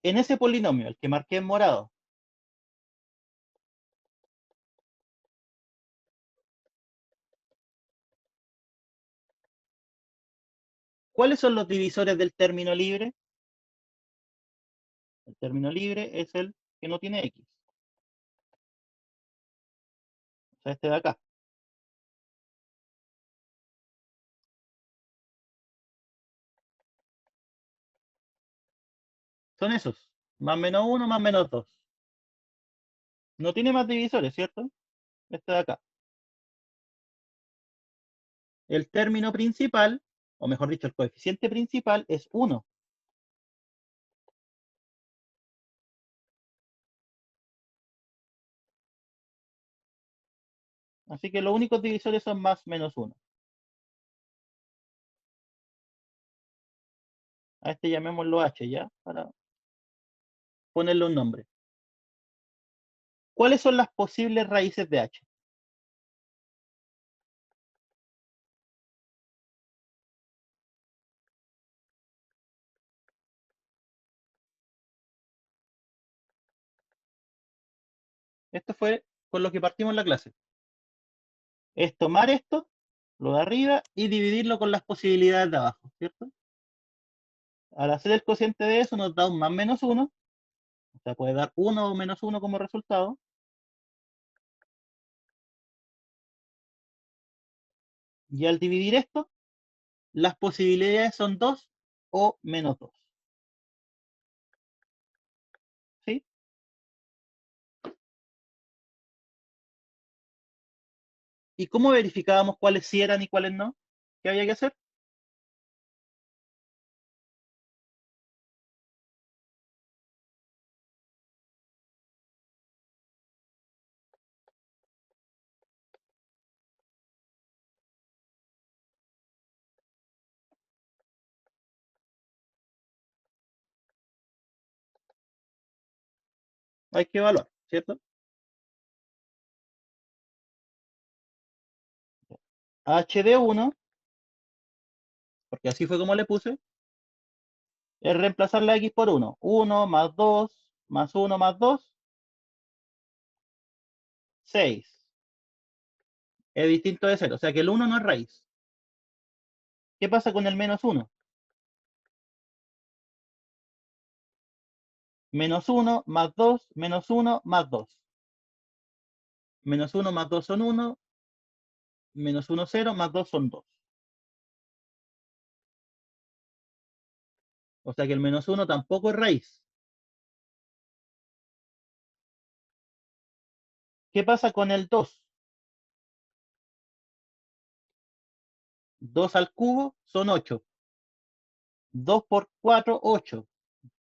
en ese polinomio, el que marqué en morado, ¿cuáles son los divisores del término libre? El término libre es el que no tiene x. O sea, este de acá. Son esos. Más menos 1 más menos 2. No tiene más divisores, ¿cierto? Este de acá. El término principal, o mejor dicho, el coeficiente principal es 1. Así que los únicos divisores son más menos 1. A este llamémoslo h, ¿ya? Para ponerle un nombre. ¿Cuáles son las posibles raíces de h? Esto fue con lo que partimos en la clase. Es tomar esto, lo de arriba, y dividirlo con las posibilidades de abajo, ¿cierto? Al hacer el cociente de eso nos da un más menos 1, o sea, puede dar 1 o menos 1 como resultado. Y al dividir esto, las posibilidades son 2 o menos 2. ¿Sí? ¿Y cómo verificábamos cuáles sí eran y cuáles no? ¿Qué había que hacer? Hay que evaluar, ¿cierto? H de 1, porque así fue como le puse, es reemplazar la x por 1. 1 más 2 más 1 más 2, 6. Es distinto de 0, o sea que el 1 no es raíz. ¿Qué pasa con el menos 1? Menos 1 más 2, menos 1 más 2. Menos 1 más 2 son 1, menos 1, 0, más 2 son 2. O sea que el menos 1 tampoco es raíz. ¿Qué pasa con el 2? 2 al cubo son 8. 2 por 4, 8.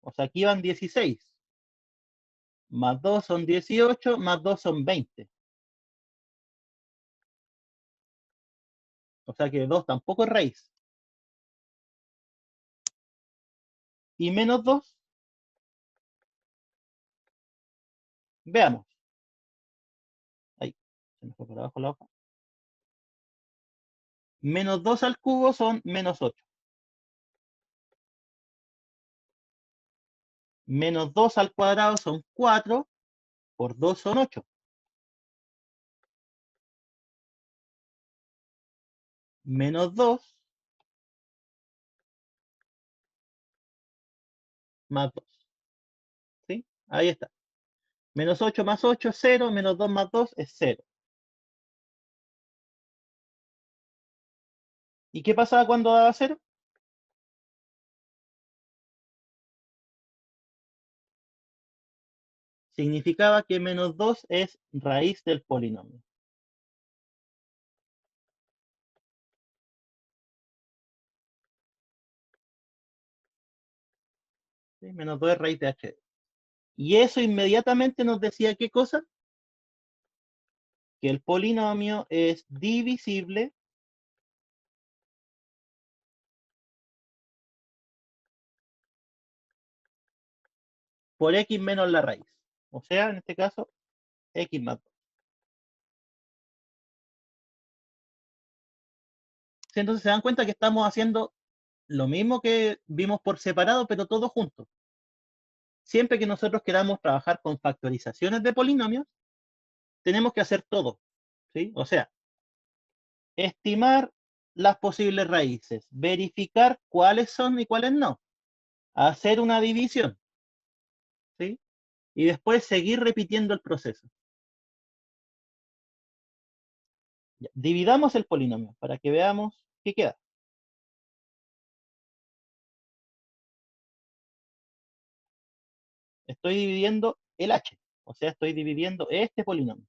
O sea, aquí van 16. Más 2 son 18, más 2 son 20. O sea que 2 tampoco es raíz. Y menos 2, veamos. Ahí, se me fue por abajo la hoja. Menos 2 al cubo son menos 8. Menos 2 al cuadrado son 4, por 2 son 8. Menos 2 más 2. ¿Sí? Ahí está. Menos 8 más 8 es 0, menos 2 más 2 es 0. ¿Y qué pasaba cuando daba 0? Significaba que menos 2 es raíz del polinomio. ¿Sí? Menos 2 es raíz de h. Y eso inmediatamente nos decía ¿qué cosa? Que el polinomio es divisible por x menos la raíz. O sea, en este caso, x más 2. Entonces se dan cuenta que estamos haciendo lo mismo que vimos por separado, pero todo junto. Siempre que nosotros queramos trabajar con factorizaciones de polinomios, tenemos que hacer todo. ¿Sí? O sea, estimar las posibles raíces, verificar cuáles son y cuáles no, hacer una división, ¿sí? Y después seguir repitiendo el proceso. Ya, dividamos el polinomio para que veamos qué queda. Estoy dividiendo el h, o sea, estoy dividiendo este polinomio.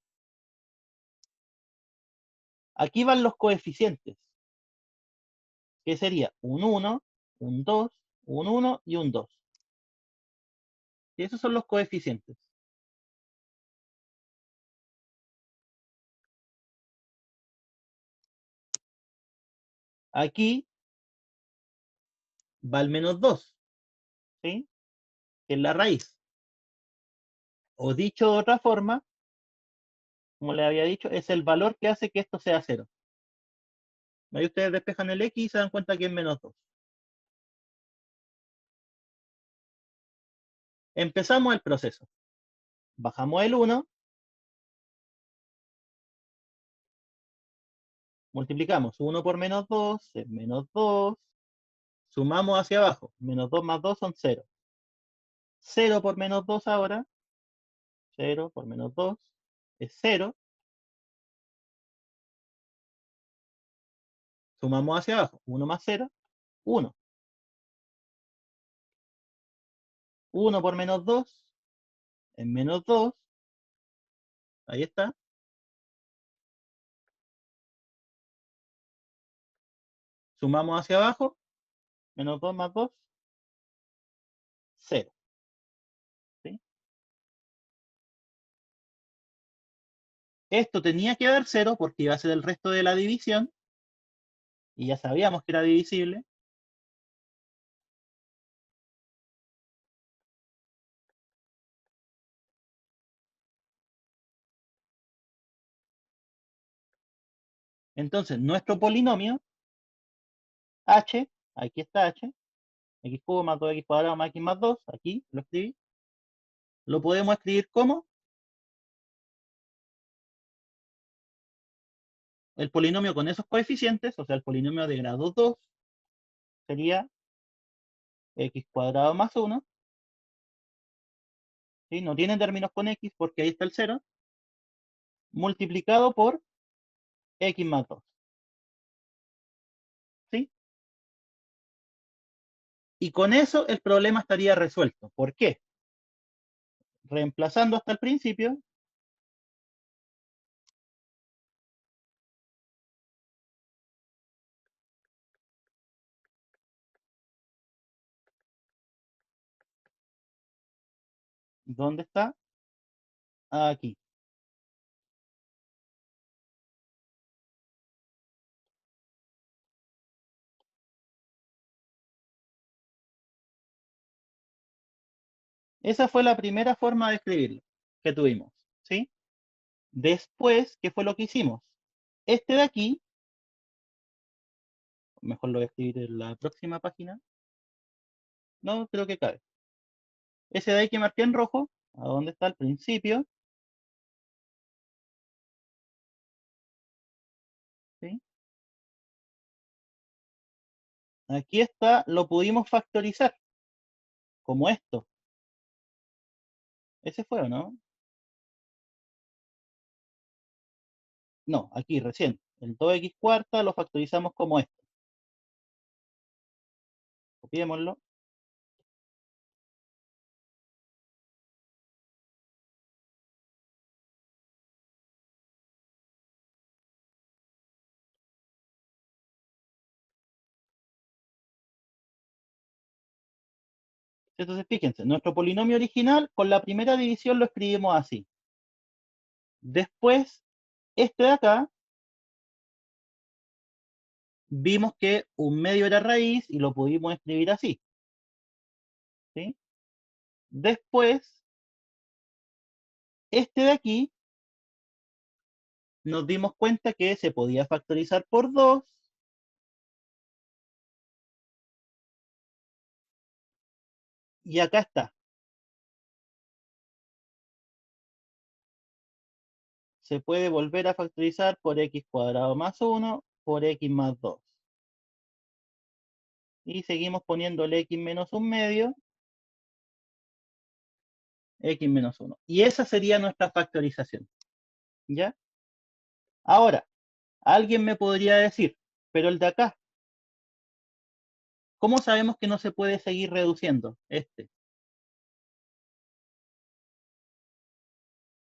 Aquí van los coeficientes, que sería un 1, un 2, un 1 y un 2. Y esos son los coeficientes. Aquí va el menos 2, ¿sí? Que es la raíz. O dicho de otra forma, como les había dicho, es el valor que hace que esto sea 0. Ahí ustedes despejan el x y se dan cuenta que es menos 2. Empezamos el proceso. Bajamos el 1, multiplicamos 1 por menos 2, es menos 2, sumamos hacia abajo, menos 2 más 2 son 0. 0 por menos 2 ahora, 0 por menos 2 es 0, sumamos hacia abajo, 1 más 0, 1. 1 por menos 2 es menos 2, ahí está. Sumamos hacia abajo, menos 2 más 2, 0. ¿Sí? Esto tenía que dar 0 porque iba a ser el resto de la división, y ya sabíamos que era divisible. Entonces, nuestro polinomio, h, aquí está h, x cubo más 2x cuadrado más x más 2, aquí lo escribí. Lo podemos escribir como el polinomio con esos coeficientes, o sea, el polinomio de grado 2 sería x cuadrado más 1, ¿sí? No tienen términos con x porque ahí está el 0, multiplicado por x más 2. ¿Sí? Y con eso el problema estaría resuelto. ¿Por qué? Reemplazando hasta el principio, ¿dónde está? Aquí. Esa fue la primera forma de escribirlo que tuvimos, ¿sí? Después, ¿qué fue lo que hicimos? Este de aquí, mejor lo voy a escribir en la próxima página. No, creo que cabe. Ese de ahí que marqué en rojo, ¿a dónde está al principio? ¿Sí? Aquí está, lo pudimos factorizar. como esto. ¿Ese fue o no? No, aquí recién. El 2x cuarta lo factorizamos como esto. Copiémoslo. Entonces, fíjense, nuestro polinomio original con la primera división lo escribimos así. Después, este de acá, vimos que un medio era raíz y lo pudimos escribir así. ¿Sí? Después, este de aquí, nos dimos cuenta que se podía factorizar por 2. Y acá está. Se puede volver a factorizar por x cuadrado más 1 por x más 2. Y seguimos poniéndole x menos un medio, x menos 1. Y esa sería nuestra factorización. ¿Ya? Ahora, alguien me podría decir, pero el de acá, ¿cómo sabemos que no se puede seguir reduciendo este?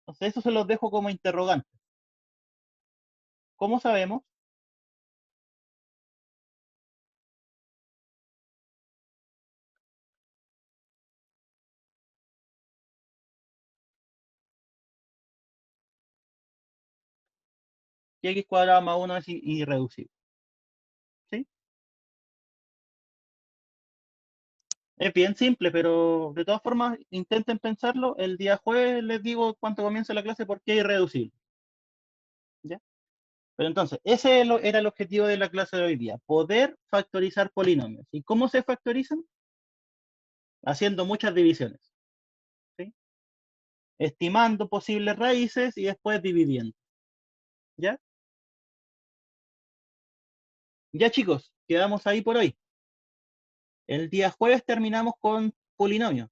Entonces, eso se los dejo como interrogante. ¿Cómo sabemos? Que x cuadrado más 1 es irreducible. ¿Sí? Es bien simple, pero de todas formas, intenten pensarlo. El día jueves les digo cuánto comienza la clase porque es irreducible. ¿Ya? Pero entonces, ese era el objetivo de la clase de hoy día, poder factorizar polinomios. ¿Y cómo se factorizan? Haciendo muchas divisiones. ¿Sí? Estimando posibles raíces y después dividiendo. ¿Ya? Ya chicos, quedamos ahí por hoy. El día jueves terminamos con polinomios.